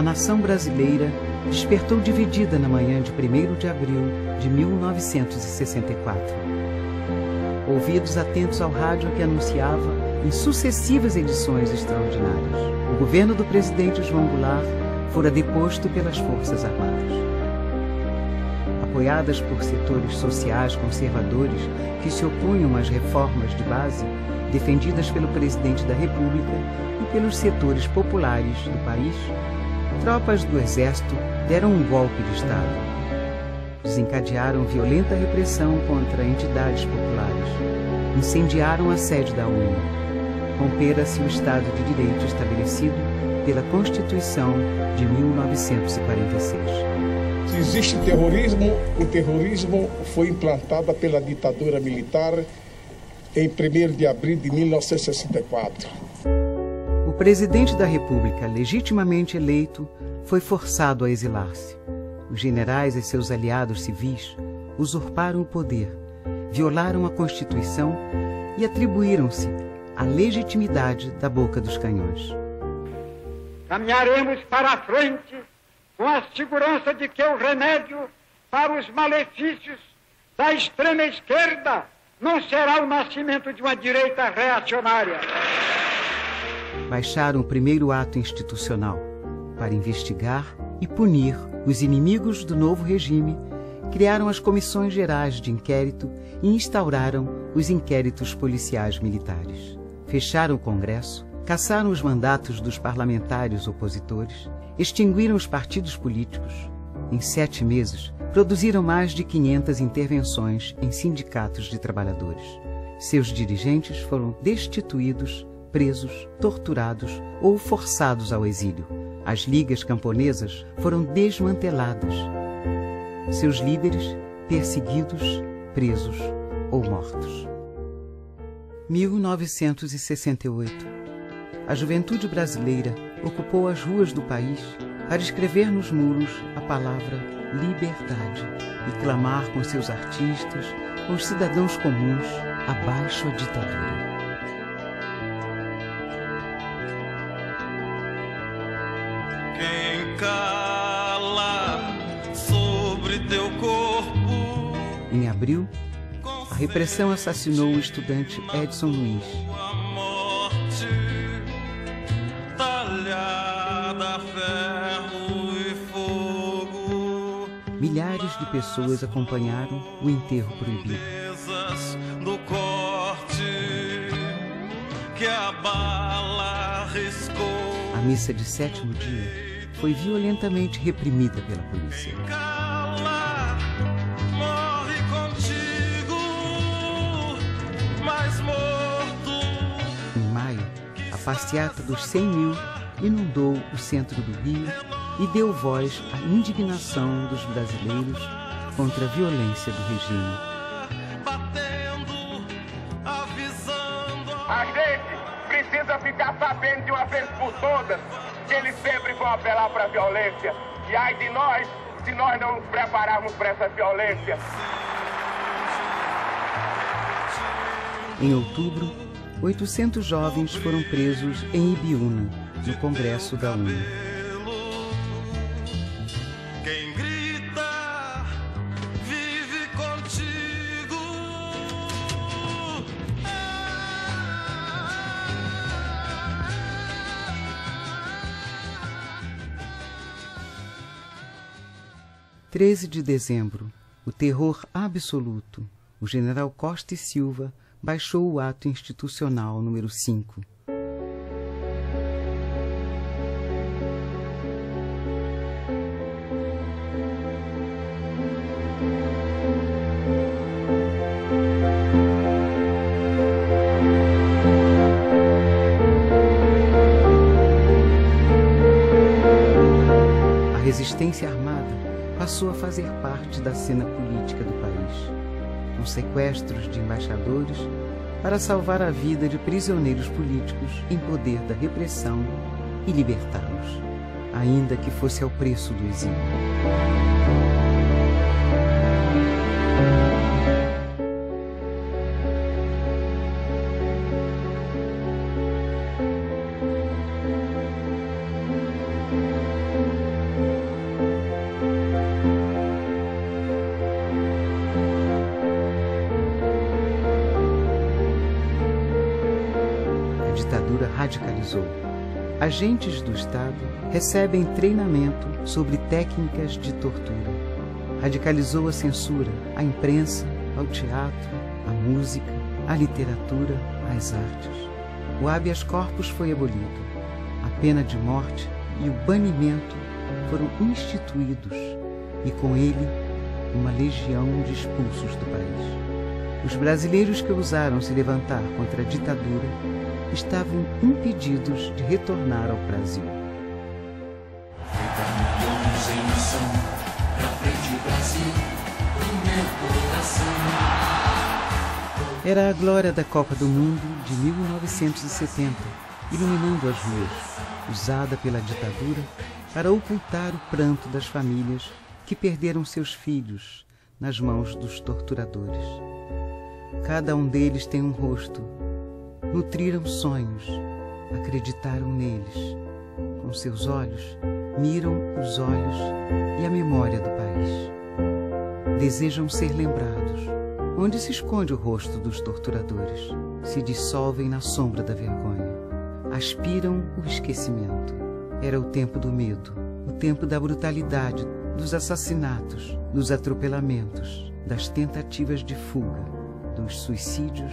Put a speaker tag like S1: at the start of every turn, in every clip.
S1: nação brasileira despertou dividida na manhã de 1º de abril de 1964. Ouvidos atentos ao rádio que anunciava, em sucessivas edições extraordinárias, o governo do presidente João Goulart fora deposto pelas Forças Armadas. Apoiadas por setores sociais conservadores que se opunham às reformas de base defendidas pelo presidente da República e pelos setores populares do país, tropas do Exército deram um golpe de Estado. Desencadearam violenta repressão contra entidades populares. Incendiaram a sede da ONU. Rompera-se o Estado de Direito estabelecido pela Constituição de 1946.
S2: Se existe terrorismo, o terrorismo foi implantado pela ditadura militar em 1º de abril de 1964.
S1: O presidente da República, legitimamente eleito, foi forçado a exilar-se. Os generais e seus aliados civis usurparam o poder, violaram a Constituição e atribuíram-se a legitimidade da boca dos canhões.
S3: Caminharemos para a frente com a segurança de que o remédio para os malefícios da extrema esquerda não será o nascimento de uma direita reacionária.
S1: Baixaram o primeiro ato institucional para investigar e punir os inimigos do novo regime, criaram as comissões gerais de inquérito e instauraram os inquéritos policiais militares. Fecharam o Congresso, cassaram os mandatos dos parlamentares opositores, extinguiram os partidos políticos. Em 7 meses, produziram mais de 500 intervenções em sindicatos de trabalhadores. Seus dirigentes foram destituídos, presos, torturados ou forçados ao exílio. As ligas camponesas foram desmanteladas. Seus líderes perseguidos, presos ou mortos. 1968. A juventude brasileira ocupou as ruas do país para escrever nos muros a palavra liberdade e clamar com seus artistas, com os cidadãos comuns, abaixo a ditadura.
S4: Quem cala sobre teu corpo.
S1: Em abril, a repressão assassinou o estudante Edson Luiz.
S4: A morte talhada, ferro e fogo.
S1: Milhares de pessoas acompanharam o enterro proibido.
S4: Do corte que a bala riscou.
S1: A missa de 7º dia foi violentamente reprimida pela polícia.
S4: Cala, morre contigo, mais morto.
S1: Em maio, a passeata dos 100 mil inundou o centro do Rio e deu voz à indignação dos brasileiros contra a violência do regime.
S5: A gente precisa ficar sabendo de uma vez por todas que eles sempre vão apelar para a violência. E ai de nós, se nós não nos prepararmos para essa violência.
S1: Em outubro, 800 jovens foram presos em Ibiúna, no Congresso da ONU.
S4: Quem grita, vive contigo.
S1: 13 de dezembro, o terror absoluto. O general Costa e Silva baixou o ato institucional número 5. A resistência armada passou a fazer parte da cena política do país, com sequestros de embaixadores para salvar a vida de prisioneiros políticos em poder da repressão e libertá-los, ainda que fosse ao preço do exílio. radicalizou. Agentes do Estado recebem treinamento sobre técnicas de tortura. Radicalizou a censura, a imprensa, ao teatro, a música, a literatura, as artes. O habeas corpus foi abolido. A pena de morte e o banimento foram instituídos e com ele uma legião de expulsos do país. Os brasileiros que ousaram se levantar contra a ditadura estavam impedidos de retornar ao Brasil. Era a glória da Copa do Mundo de 1970, iluminando as ruas, usada pela ditadura para ocultar o pranto das famílias que perderam seus filhos nas mãos dos torturadores. Cada um deles tem um rosto. Nutriram sonhos, acreditaram neles. Com seus olhos, miram os olhos e a memória do país. Desejam ser lembrados. Onde se esconde o rosto dos torturadores? Se dissolvem na sombra da vergonha. Aspiram o esquecimento. Era o tempo do medo, o tempo da brutalidade, dos assassinatos, dos atropelamentos, das tentativas de fuga, dos suicídios,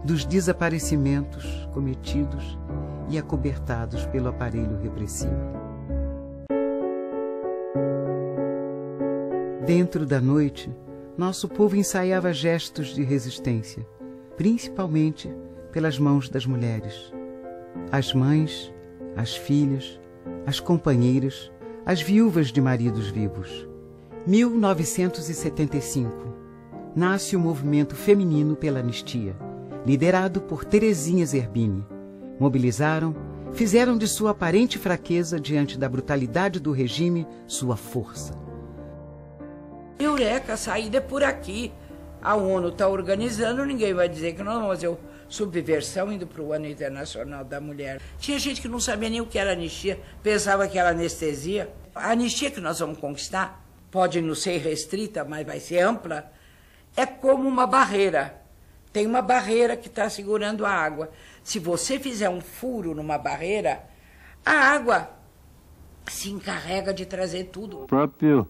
S1: dos desaparecimentos cometidos e acobertados pelo aparelho repressivo. Dentro da noite, nosso povo ensaiava gestos de resistência, principalmente pelas mãos das mulheres. As mães, as filhas, as companheiras, as viúvas de maridos vivos. 1975. Nasce o movimento feminino pela anistia, liderado por Terezinha Zerbini. Mobilizaram, fizeram de sua aparente fraqueza diante da brutalidade do regime sua força.
S6: Eureka, a saída é por aqui. A ONU está organizando, ninguém vai dizer que nós vamos fazer subversão indo para o Ano Internacional da Mulher. Tinha gente que não sabia nem o que era anistia, pensava que era anestesia. A anistia que nós vamos conquistar pode não ser restrita, mas vai ser ampla. É como uma barreira. Tem uma barreira que está segurando a água. Se você fizer um furo numa barreira, a água se encarrega de trazer tudo.
S7: O próprio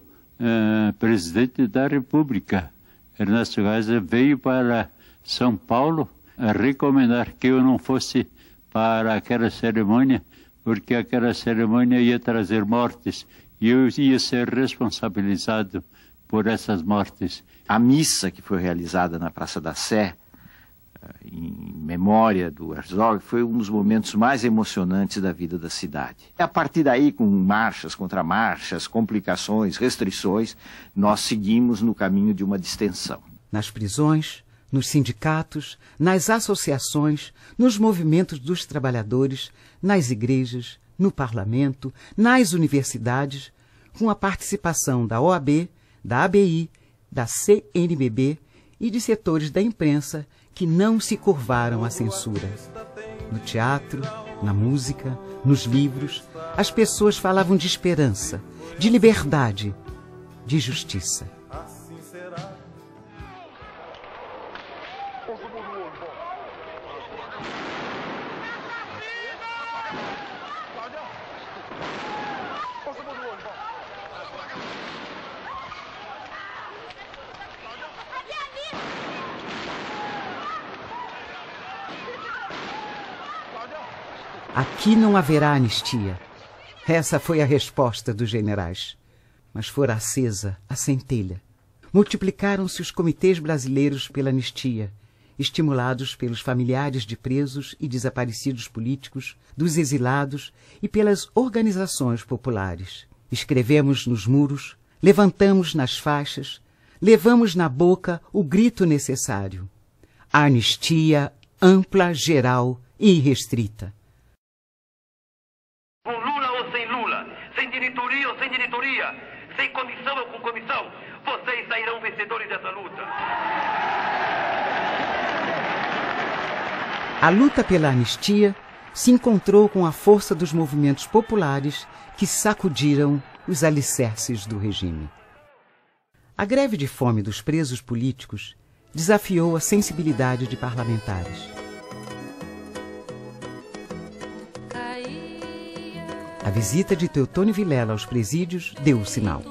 S7: presidente da República, Ernesto Geisel, veio para São Paulo a recomendar que eu não fosse para aquela cerimônia, porque aquela cerimônia ia trazer mortes e eu ia ser responsabilizado por essas mortes.
S8: A missa que foi realizada na Praça da Sé, em memória do Herzog, foi um dos momentos mais emocionantes da vida da cidade. A partir daí, com marchas, contramarchas, complicações, restrições, nós seguimos no caminho de uma distensão.
S1: Nas prisões, nos sindicatos, nas associações, nos movimentos dos trabalhadores, nas igrejas, no parlamento, nas universidades, com a participação da OAB, da ABI, da CNBB e de setores da imprensa que não se curvaram à censura. No teatro, na música, nos livros, as pessoas falavam de esperança, de liberdade, de justiça. Aqui não haverá anistia. Essa foi a resposta dos generais. Mas fora acesa a centelha. Multiplicaram-se os comitês brasileiros pela anistia, estimulados pelos familiares de presos e desaparecidos políticos, dos exilados e pelas organizações populares. Escrevemos nos muros, levantamos nas faixas, levamos na boca o grito necessário. A anistia ampla, geral e irrestrita.
S5: Com Lula ou sem Lula, sem diretoria ou sem diretoria, sem comissão ou com comissão, vocês sairão vencedores dessa luta.
S1: A luta pela anistia se encontrou com a força dos movimentos populares que sacudiram os alicerces do regime. A greve de fome dos presos políticos desafiou a sensibilidade de parlamentares. A visita de Teotônio Vilela aos presídios deu o sinal.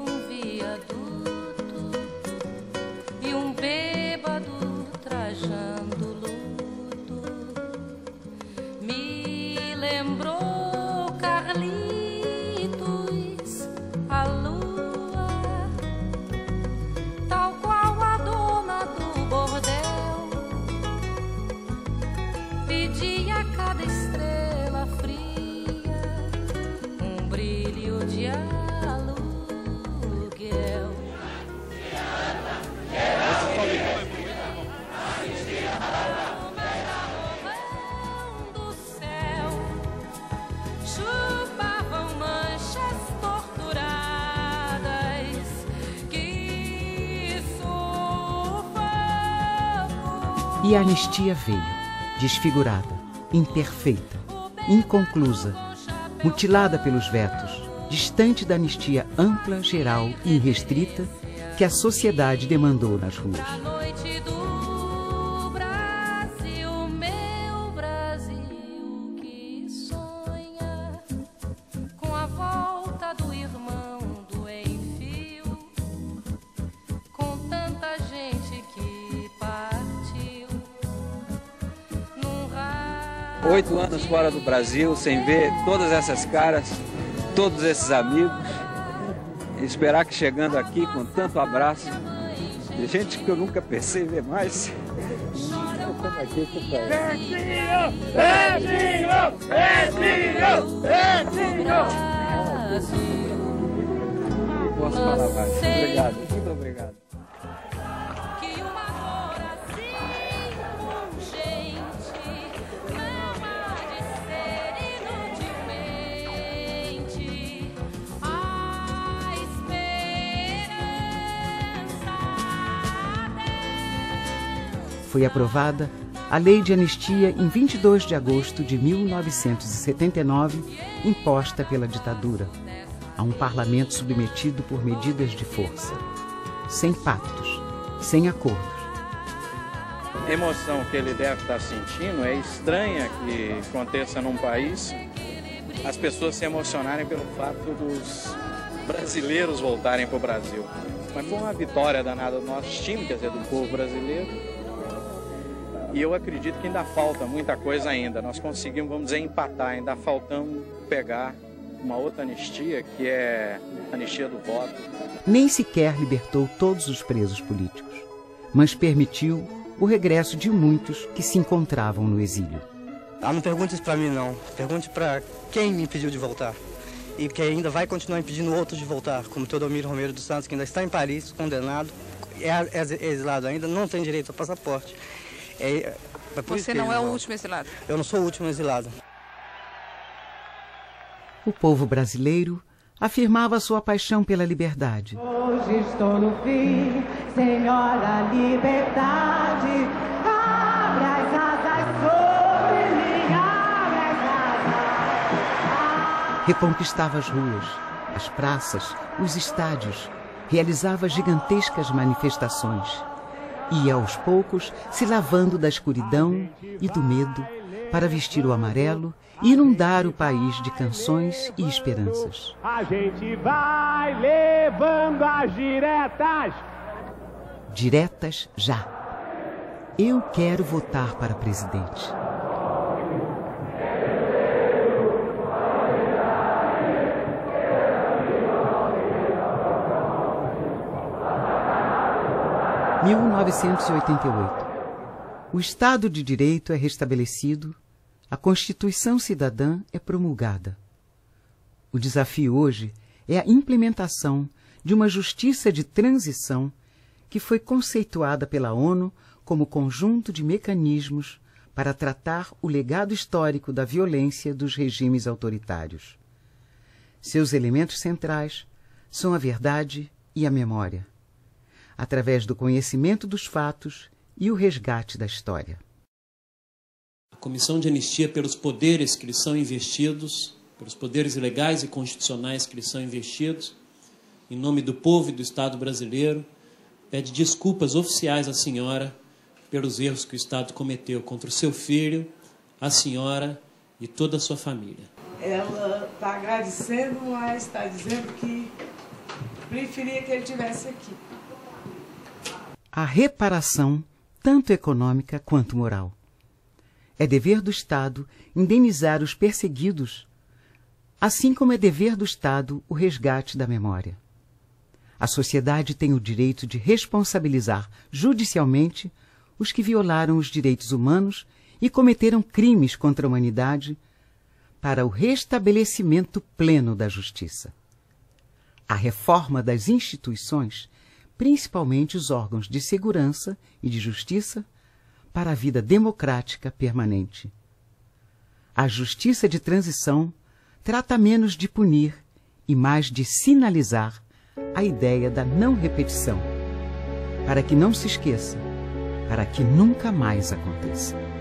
S1: E a anistia veio, desfigurada, imperfeita, inconclusa, mutilada pelos vetos, distante da anistia ampla, geral e irrestrita que a sociedade demandou nas ruas.
S9: Oito anos fora do Brasil, sem ver todas essas caras, todos esses amigos, e esperar que chegando aqui com tanto abraço, de gente que eu nunca pensei ver mais. Estamos aqui com o pai. Não posso falar mais. Obrigado, muito obrigado.
S1: Foi aprovada a Lei de Anistia em 22 de agosto de 1979, imposta pela ditadura, a um parlamento submetido por medidas de força, sem pactos, sem acordos.
S10: A emoção que ele deve estar sentindo é estranha que aconteça num país as pessoas se emocionarem pelo fato dos brasileiros voltarem para o Brasil. Mas foi uma vitória danada do nosso time, quer dizer, do povo brasileiro. E eu acredito que ainda falta muita coisa ainda. Nós conseguimos, vamos dizer, empatar. Ainda faltamos pegar uma outra anistia, que é a anistia do voto.
S1: Nem sequer libertou todos os presos políticos, mas permitiu o regresso de muitos que se encontravam no exílio.
S11: Não pergunte isso para mim, não. Pergunte para quem me impediu de voltar. E que ainda vai continuar impedindo outros de voltar, como Teodomiro Romero dos Santos, que ainda está em Paris, condenado, é exilado ainda, não tem direito ao passaporte.
S12: Você não é o último exilado?
S11: Eu não sou o último exilado.
S1: O povo brasileiro afirmava sua paixão pela liberdade.
S13: Hoje estou no fim, Senhora Liberdade, abre as asas sobre mim, abre as asas.
S1: Reconquistava as ruas, as praças, os estádios, realizava gigantescas manifestações. Ia aos poucos se lavando da escuridão e do medo para vestir o amarelo e inundar o país de canções e esperanças.
S13: A gente vai levando as diretas.
S1: Diretas já. Eu quero votar para presidente. Em 1988. O Estado de Direito é restabelecido, a Constituição Cidadã é promulgada. O desafio hoje é a implementação de uma justiça de transição que foi conceituada pela ONU como conjunto de mecanismos para tratar o legado histórico da violência dos regimes autoritários. Seus elementos centrais são a verdade e a memória, através do conhecimento dos fatos e o resgate da história.
S14: A Comissão de Anistia, pelos poderes que lhes são investidos, pelos poderes legais e constitucionais que lhes são investidos, em nome do povo e do Estado brasileiro, pede desculpas oficiais à senhora pelos erros que o Estado cometeu contra o seu filho, a senhora e toda a sua família.
S15: ela está agradecendo, mas está dizendo que preferia que ele estivesse aqui.
S1: A reparação, tanto econômica quanto moral. É dever do Estado indenizar os perseguidos, assim como é dever do Estado o resgate da memória. A sociedade tem o direito de responsabilizar judicialmente os que violaram os direitos humanos e cometeram crimes contra a humanidade para o restabelecimento pleno da justiça. A reforma das instituições, principalmente os órgãos de segurança e de justiça, para a vida democrática permanente. A justiça de transição trata menos de punir e mais de sinalizar a ideia da não repetição, para que não se esqueça, para que nunca mais aconteça.